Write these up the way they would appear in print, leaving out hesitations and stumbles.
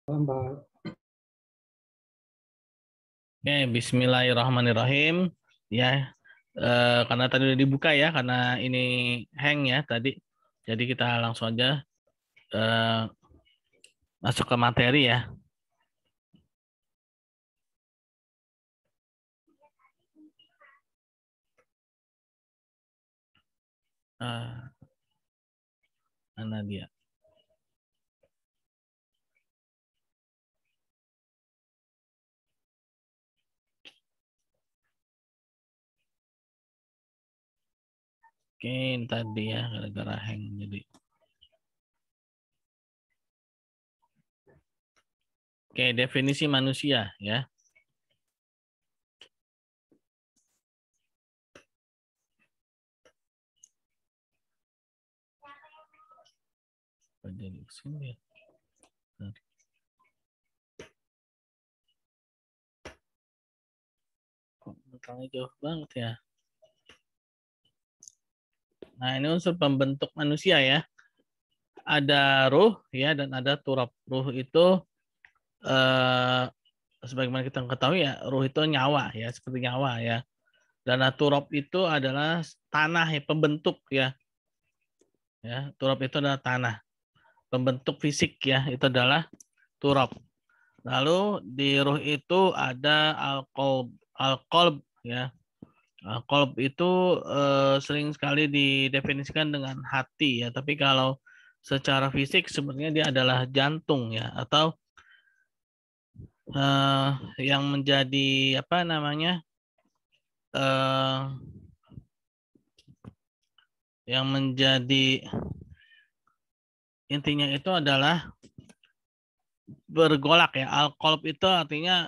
Mbak. Oke, Bismillahirrahmanirrahim. Ya, karena tadi udah dibuka ya, karena ini hang ya tadi. Jadi kita langsung aja eh, masuk ke materi ya. Eh, Mana dia? Oke, ini tadi ya, gara-gara hang. Jadi, oke, definisi manusia ya. Jadi sini ya. Kok belakangnya jauh banget ya. Nah, ini unsur pembentuk manusia ya. Ada ruh ya dan ada turab. Ruh itu eh, sebagaimana kita ketahui ya, ruh itu nyawa ya, seperti nyawa ya. Dan turab itu adalah tanah ya, pembentuk ya. Ya, turab itu adalah tanah. Pembentuk fisik ya, itu adalah turab. Lalu di ruh itu ada al-qalb ya. Qalb itu sering sekali didefinisikan dengan hati ya, tapi kalau secara fisik sebenarnya dia adalah jantung ya, atau yang menjadi apa namanya eh, yang menjadi intinya itu adalah bergolak ya. Al-qalb itu artinya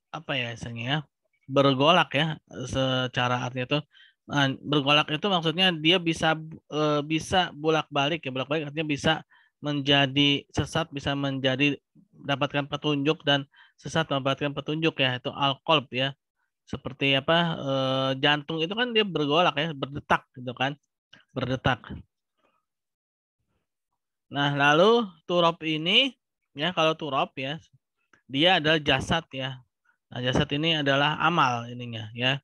apa ya istilahnya ya? Bergolak ya, secara artinya itu. Nah, bergolak itu maksudnya dia bisa bolak-balik ya. Bolak-balik artinya bisa menjadi sesat, bisa menjadi dapatkan petunjuk, dan sesat mendapatkan petunjuk ya. Itu al-qalb ya. Seperti apa, jantung itu kan dia bergolak ya, berdetak gitu kan, berdetak. Nah, lalu turab ini ya, kalau turab ya, dia adalah jasad ya. Nah, jasad ini adalah amal ininya ya.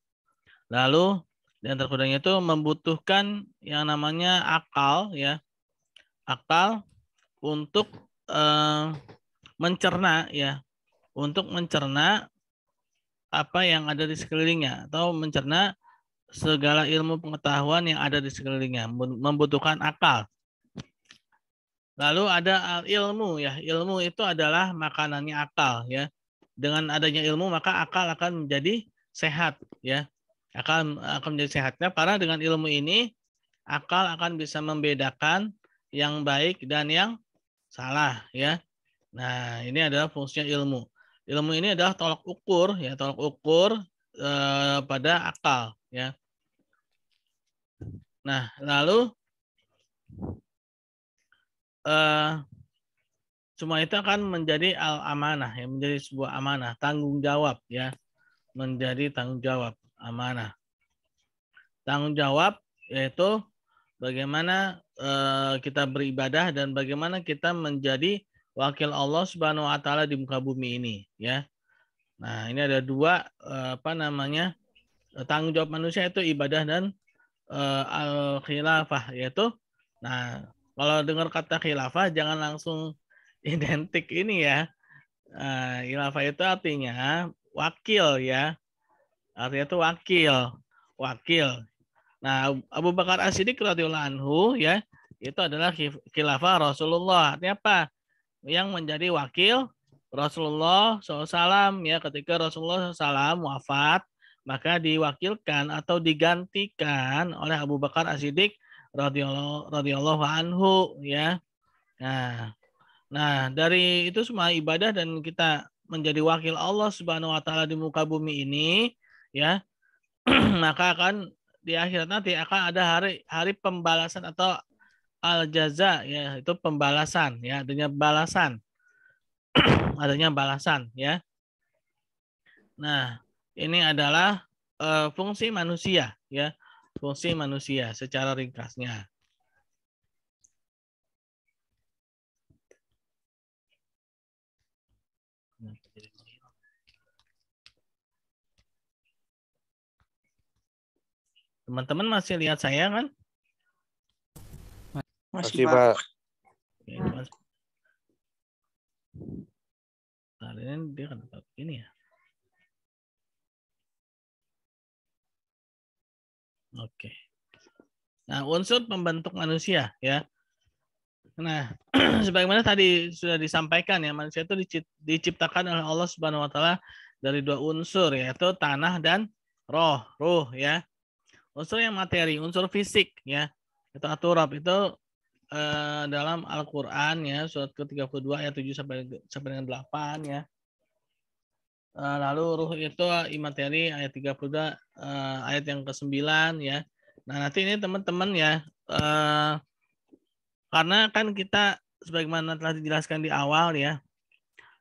Lalu di antara keduanya itu membutuhkan yang namanya akal ya. Akal untuk eh, mencerna ya, untuk mencerna apa yang ada di sekelilingnya, atau mencerna segala ilmu pengetahuan yang ada di sekelilingnya, membutuhkan akal. Lalu ada ilmu ya. Ilmu itu adalah makanannya akal ya. Dengan adanya ilmu maka akal akan menjadi sehat ya. Akal akan menjadi sehatnya karena dengan ilmu ini akal akan bisa membedakan yang baik dan yang salah ya. Nah, ini adalah fungsinya ilmu. Ilmu ini adalah tolak ukur ya, tolak ukur pada akal ya. Nah, lalu eh, semua itu akan menjadi amanah ya, menjadi sebuah amanah, tanggung jawab ya, menjadi tanggung jawab, amanah. Tanggung jawab yaitu bagaimana kita beribadah dan bagaimana kita menjadi wakil Allah Subhanahu wa taala di muka bumi ini ya. Nah, ini ada dua apa namanya? Tanggung jawab manusia itu ibadah dan al khilafah, yaitu nah, kalau dengar kata khilafah jangan langsung identik ini ya. Khilafah itu artinya wakil ya. Artinya itu wakil, wakil. Nah, Abu Bakar As-Siddiq radhiyallahu anhu ya, itu adalah khilafah Rasulullah. Artinya apa? Yang menjadi wakil Rasulullah SAW ya, ketika Rasulullah SAW wafat, maka diwakilkan atau digantikan oleh Abu Bakar As-Siddiq radhiyallahu anhu ya. Nah, dari itu semua ibadah dan kita menjadi wakil Allah Subhanahu wa taala di muka bumi ini ya, maka akan di akhirat nanti akan ada hari hari pembalasan atau al jaza ya, itu pembalasan ya, adanya balasan, adanya balasan ya. Nah, ini adalah fungsi manusia ya, fungsi manusia secara ringkasnya. Teman-teman masih lihat saya kan? Masih, Pak. Oke, nah, ini dia kan begini ya. Oke. Nah, unsur pembentuk manusia ya. Nah, sebagaimana tadi sudah disampaikan ya, manusia itu diciptakan oleh Allah Subhanahu wa taala dari dua unsur, yaitu tanah dan roh. Ruh ya. Unsur yang materi, unsur fisik ya. Itu aturab itu dalam Al-Qur'an ya, surat ke-32 ayat 7 sampai dengan 8 ya. Lalu ruh itu imateri ayat 32 ayat yang ke-9 ya. Nah, nanti ini teman-teman ya, karena kan kita sebagaimana telah dijelaskan di awal ya,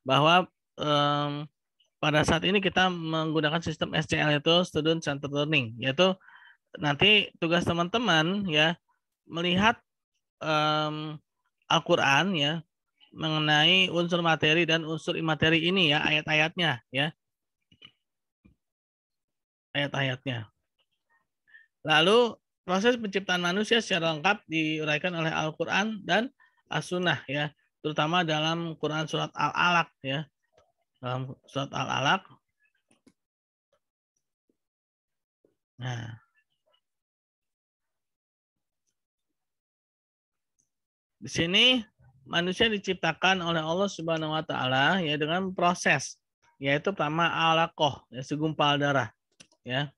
bahwa pada saat ini kita menggunakan sistem SCL itu Student Centered Learning, yaitu nanti tugas teman-teman ya melihat Al-Qur'an ya mengenai unsur materi dan unsur imateri ini ya, ayat-ayatnya ya. Ayat-ayatnya. Lalu proses penciptaan manusia secara lengkap diuraikan oleh Al-Qur'an dan As-Sunnah ya, terutama dalam Quran surat Al-Alaq ya. Dalam surat Al-Alaq. Nah, di sini manusia diciptakan oleh Allah Subhanahu wa taala ya dengan proses, yaitu pertama alaqah, ya, segumpal darah ya.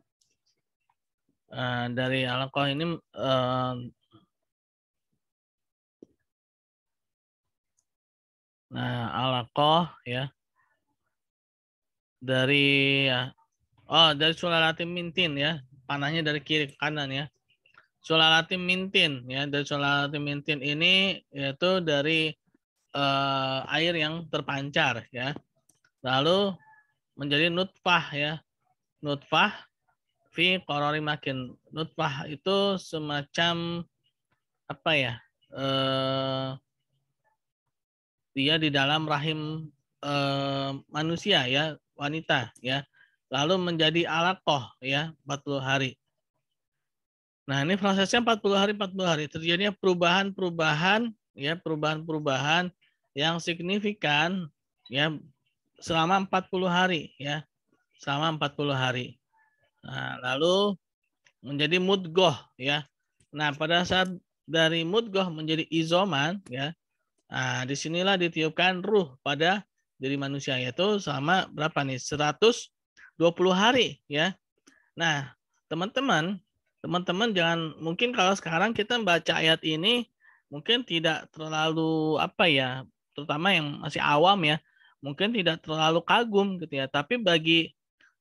Dari alaqah ini nah, alaqah ya. Dari sulalatim mintin ya. Panahnya dari kiri ke kanan ya. Sulalatim mintin ya, dari sulalatim mintin ini yaitu dari air yang terpancar ya. Lalu menjadi nutfah ya. Nutfah fi qarari makin. Nutfah itu semacam apa ya? Dia di dalam rahim manusia ya, wanita ya. Lalu menjadi alaqah ya, 40 hari. Nah, ini prosesnya 40 hari 40 hari. Terjadinya perubahan-perubahan ya, perubahan-perubahan yang signifikan ya selama 40 hari ya. Selama 40 hari. Nah, lalu menjadi mudghah ya. Nah, pada saat dari mudghah menjadi izoman ya. Nah, disinilah ditiupkan ruh pada diri manusia, yaitu selama berapa nih? 120 hari ya. Nah, teman-teman jangan, mungkin kalau sekarang kita baca ayat ini mungkin tidak terlalu apa ya, terutama yang masih awam ya, mungkin tidak terlalu kagum gitu ya. Tapi bagi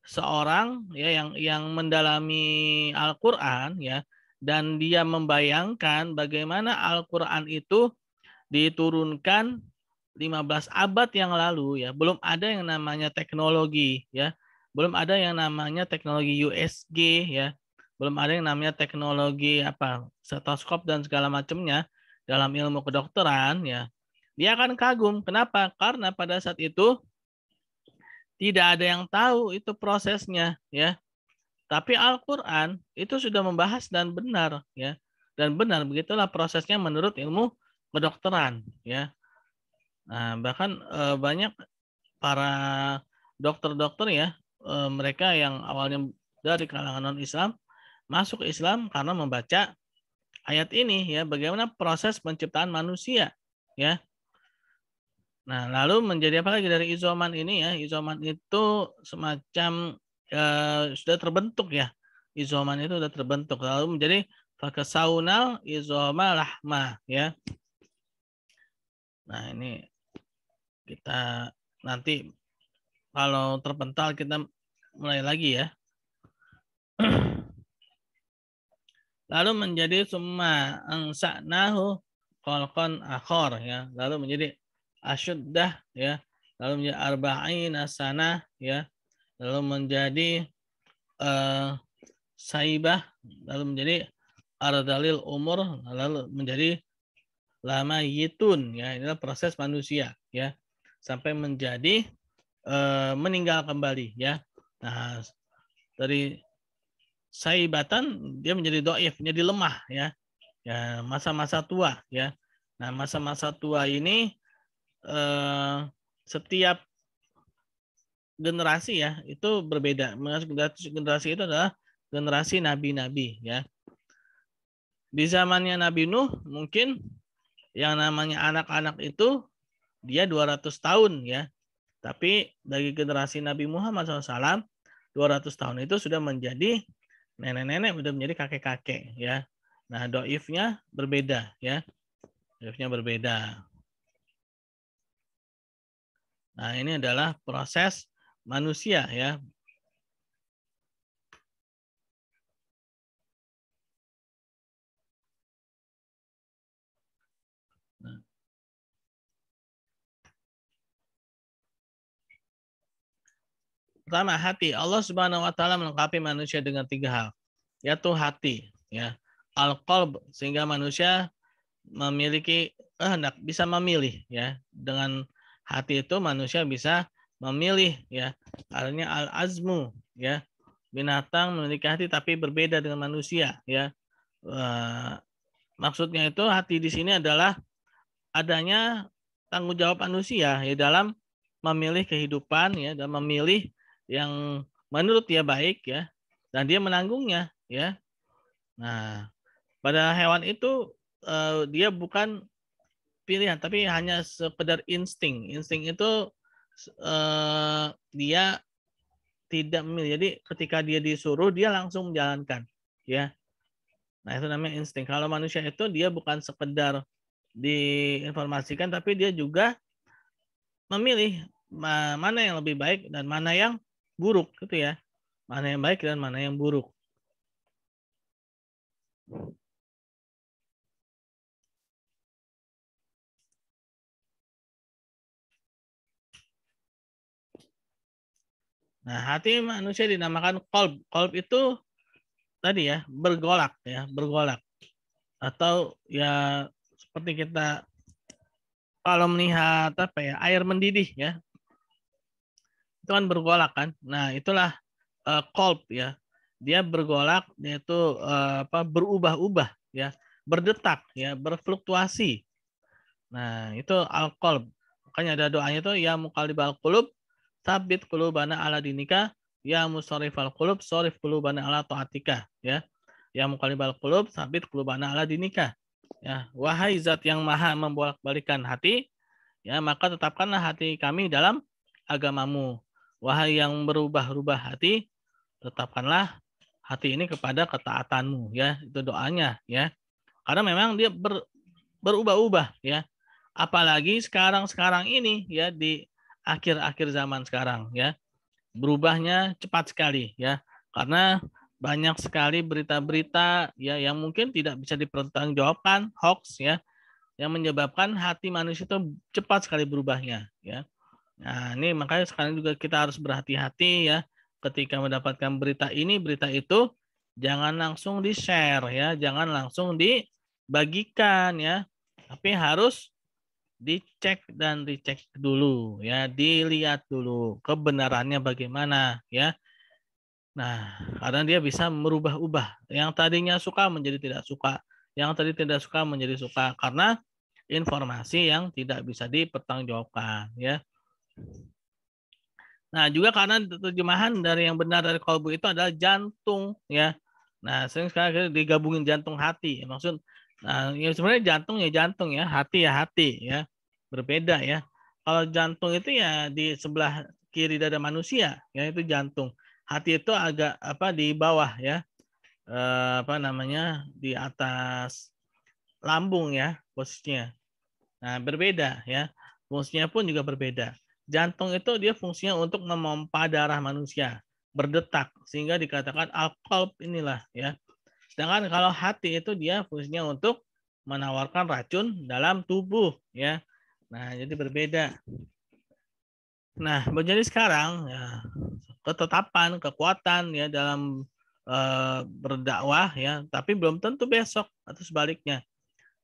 seorang ya yang mendalami Al-Qur'an ya, dan dia membayangkan bagaimana Al-Qur'an itu diturunkan 15 abad yang lalu ya, belum ada yang namanya teknologi ya. Belum ada yang namanya teknologi USG ya. Belum ada yang namanya teknologi apa, stetoskop dan segala macamnya dalam ilmu kedokteran ya. Dia akan kagum. Kenapa? Karena pada saat itu tidak ada yang tahu itu prosesnya ya. Tapi Al-Qur'an itu sudah membahas dan benar ya. Dan benar begitulah prosesnya menurut ilmu kedokteran ya. Nah, bahkan banyak para dokter-dokter ya, mereka yang awalnya dari kalangan non-Islam masuk ke Islam karena membaca ayat ini ya, bagaimana proses penciptaan manusia ya. Nah, lalu menjadi apa lagi dari izoman ini ya? Izoman itu semacam sudah terbentuk ya. Izoman itu sudah terbentuk lalu menjadi fakasaunal izoma lahma ya. Nah, ini kita nanti kalau terpental kita mulai lagi ya. Lalu menjadi summa ansa'nahu khalqan akhar ya. Lalu menjadi asyuddah ya. Lalu menjadi arba'ina sanah ya. Lalu menjadi saibah, lalu menjadi ardalil umur, lalu menjadi lama yitun ya. Inilah proses manusia ya. Sampai menjadi meninggal kembali ya. Nah, dari saibatan dia menjadi doif, menjadi lemah ya. Ya, masa-masa tua ya. Nah, masa-masa tua ini setiap generasi ya itu berbeda. Generasi itu adalah generasi nabi-nabi ya. Di zamannya Nabi Nuh mungkin yang namanya anak-anak itu dia 200 tahun ya. Tapi bagi generasi Nabi Muhammad SAW 200 tahun itu sudah menjadi nenek-nenek, sudah menjadi kakek-kakek ya. Nah, doifnya berbeda ya. Doifnya berbeda. Nah, ini adalah proses manusia ya. Nah. Pertama, hati. Allah Subhanahu wa taala melengkapi manusia dengan 3 hal, yaitu hati ya. Al-qalb, sehingga manusia memiliki kehendak, bisa memilih ya. Dengan hati itu manusia bisa memilih ya. Artinya al-azmu ya. Binatang memiliki hati tapi berbeda dengan manusia ya. Maksudnya itu hati di sini adalah adanya tanggung jawab manusia ya dalam memilih kehidupan ya, dan memilih yang menurut dia baik ya, dan dia menanggungnya ya. Nah, pada hewan itu dia bukan pilihan tapi hanya sekedar insting. Insting itu dia tidak memilih. Jadi ketika dia disuruh dia langsung menjalankan ya. Nah, itu namanya insting. Kalau manusia itu dia bukan sekedar diinformasikan tapi dia juga memilih mana yang lebih baik dan mana yang buruk gitu ya. Mana yang baik dan mana yang buruk. Nah, hati manusia dinamakan qalb. Qalb itu tadi ya, bergolak ya, bergolak. Atau ya seperti kita kalau melihat apa ya, air mendidih ya. Itu kan bergolak kan. Nah, itulah qalb ya. Dia bergolak, yaitu berubah-ubah ya, berdetak ya, berfluktuasi. Nah, itu al-qalb. Makanya ada doanya itu ya muqallibal qulub, sabit qulubana ala dinika, ya musarrifal qulub, sarif qulubana ala taatika ya. Ya muqallibal qulub, sabit qulubana ala dinika. Ya, wahai zat yang maha membolak-balikan hati, ya maka tetapkanlah hati kami dalam agamamu. Wahai yang berubah-ubah hati, tetapkanlah hati ini kepada ketaatanmu ya. Itu doanya ya. Karena memang dia berubah-ubah ya. Apalagi sekarang ini ya, di akhir-akhir zaman sekarang ya. Berubahnya cepat sekali ya. Karena banyak sekali berita-berita ya yang mungkin tidak bisa dipertanggungjawabkan, hoax ya, yang menyebabkan hati manusia itu cepat sekali berubahnya ya. Nah, ini makanya sekarang juga kita harus berhati-hati ya ketika mendapatkan berita ini, berita itu, jangan langsung di-share ya, jangan langsung dibagikan ya. Tapi harus dicek dan dicek dulu ya, dilihat dulu kebenarannya bagaimana ya. Nah, karena dia bisa merubah-ubah. Yang tadinya suka menjadi tidak suka, yang tadi tidak suka menjadi suka karena informasi yang tidak bisa dipertanggungjawabkan ya. Nah, juga karena terjemahan dari yang benar dari qalbu itu adalah jantung ya. Nah, sering sekali digabungin jantung hati. Maksud nah, ya sebenarnya jantung ya, hati ya. Berbeda ya. Kalau jantung itu ya di sebelah kiri dada manusia, ya itu jantung. Hati itu agak di bawah ya. Di atas lambung ya posisinya. Nah, berbeda ya. Fungsinya pun juga berbeda. Jantung itu dia fungsinya untuk memompa darah manusia, berdetak sehingga dikatakan al-qalb inilah ya. Sedangkan kalau hati itu dia fungsinya untuk menawarkan racun dalam tubuh ya. Nah, jadi berbeda. Nah, menjadi sekarang ya, ketetapan, kekuatan ya dalam berdakwah ya, tapi belum tentu besok atau sebaliknya.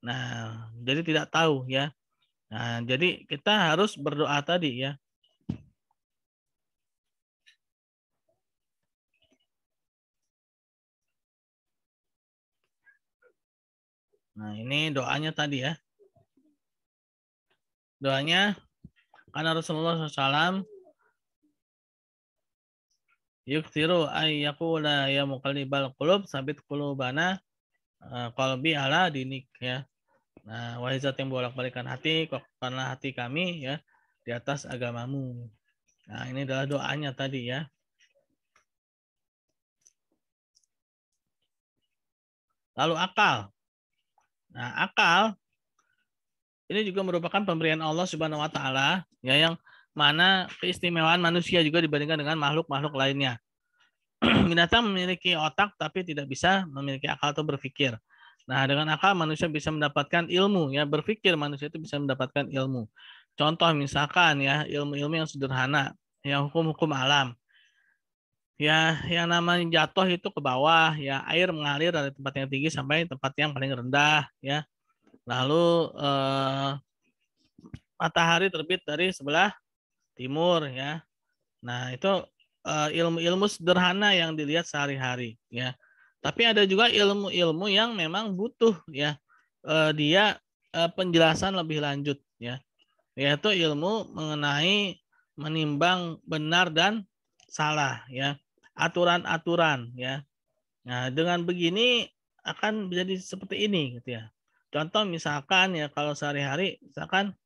Nah, jadi tidak tahu ya. Nah, jadi kita harus berdoa tadi ya. Nah, ini doanya tadi ya. Doanya karena Rasulullah SAW yukthiru ay yaqula ya muqallibal qulub sabit qulubana qalbi ala dinik ya. Nah, wahai zat yang bolak-balikan hati, kokohkanlah hati kami ya di atas agamamu. Nah, ini adalah doanya tadi ya. Lalu akal. Nah, akal ini juga merupakan pemberian Allah Subhanahu wa taala ya, yang mana keistimewaan manusia juga dibandingkan dengan makhluk-makhluk lainnya. Binatang memiliki otak tapi tidak bisa memiliki akal atau berpikir. Nah, dengan akal manusia bisa mendapatkan ilmu ya, berpikir manusia itu bisa mendapatkan ilmu. Contoh misalkan ya, ilmu-ilmu yang sederhana, ya hukum-hukum alam. Ya, yang namanya jatuh itu ke bawah, ya air mengalir dari tempat yang tinggi sampai tempat yang paling rendah ya. Lalu matahari terbit dari sebelah timur ya. Nah, itu ilmu-ilmu sederhana yang dilihat sehari-hari ya. Tapi ada juga ilmu-ilmu yang memang butuh ya dia penjelasan lebih lanjut ya. Yaitu ilmu mengenai menimbang benar dan salah ya. Aturan-aturan ya. Nah, dengan begini akan menjadi seperti ini gitu ya. Contoh misalkan ya, kalau sehari-hari misalkan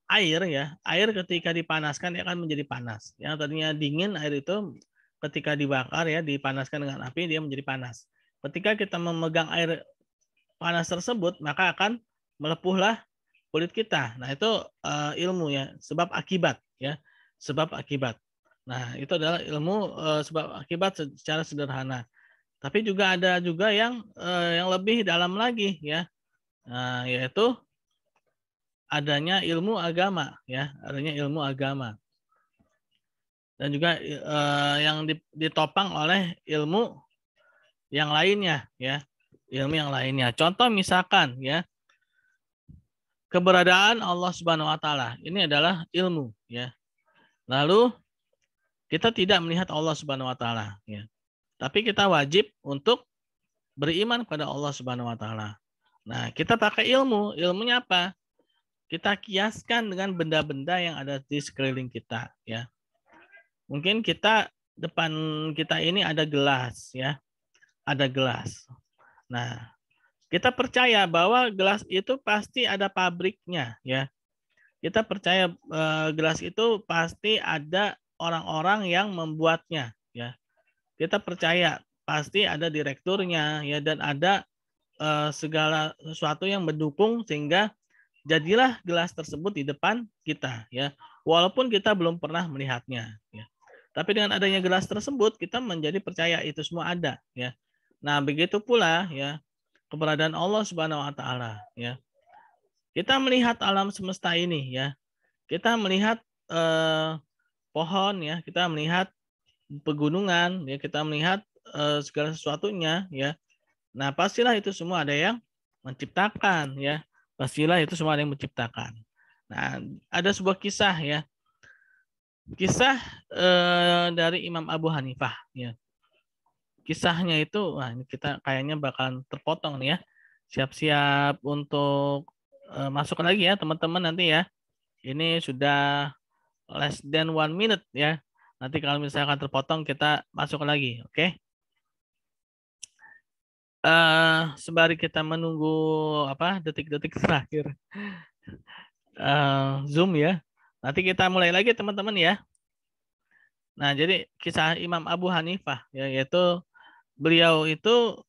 air ya, air ketika dipanaskan dia akan menjadi panas. Yang tadinya dingin, air itu ketika dibakar ya, dipanaskan dengan api dia menjadi panas. Ketika kita memegang air panas tersebut, maka akan melepuhlah kulit kita. Nah, itu ilmu ya, sebab akibat ya, sebab akibat. Nah, itu adalah ilmu sebab akibat secara sederhana. Tapi juga ada juga yang lebih dalam lagi ya. Nah, yaitu adanya ilmu agama ya, adanya ilmu agama. Dan juga yang ditopang oleh ilmu yang lainnya ya, ilmu yang lainnya. Contoh misalkan ya, keberadaan Allah Subhanahu wa taala. Ini adalah ilmu ya. Lalu kita tidak melihat Allah Subhanahu wa taala ya. Tapi kita wajib untuk beriman kepada Allah Subhanahu wa taala. Nah, kita pakai ilmu. Ilmunya apa? Kita kiaskan dengan benda-benda yang ada di sekeliling kita ya. Mungkin depan kita ini ada gelas ya. Ada gelas. Nah, kita percaya bahwa gelas itu pasti ada pabriknya ya. Kita percaya gelas itu pasti ada orang-orang yang membuatnya ya. Kita percaya pasti ada direkturnya ya, dan ada segala sesuatu yang mendukung sehingga jadilah gelas tersebut di depan kita ya, walaupun kita belum pernah melihatnya ya. Tapi dengan adanya gelas tersebut kita menjadi percaya itu semua ada ya. Nah, begitu pula ya keberadaan Allah Subhanahu wa taala ya. Kita melihat alam semesta ini ya. Kita melihat pohon ya, kita melihat pegunungan ya, kita melihat segala sesuatunya ya. Nah, pastilah itu semua ada yang menciptakan ya. Pastilah itu semua ada yang menciptakan. Nah, ada sebuah kisah ya. Kisah dari Imam Abu Hanifah ya. Kisahnya itu, wah ini kita kayaknya bakalan terpotong nih ya. Siap-siap untuk masuk lagi ya teman-teman nanti ya. Ini sudah less than 1 minute ya. Nanti kalau misalkan terpotong kita masuk lagi, oke? Sembari kita menunggu detik-detik terakhir Zoom ya. Nanti kita mulai lagi teman-teman ya. Nah, jadi kisah Imam Abu Hanifah ya, yaitu beliau itu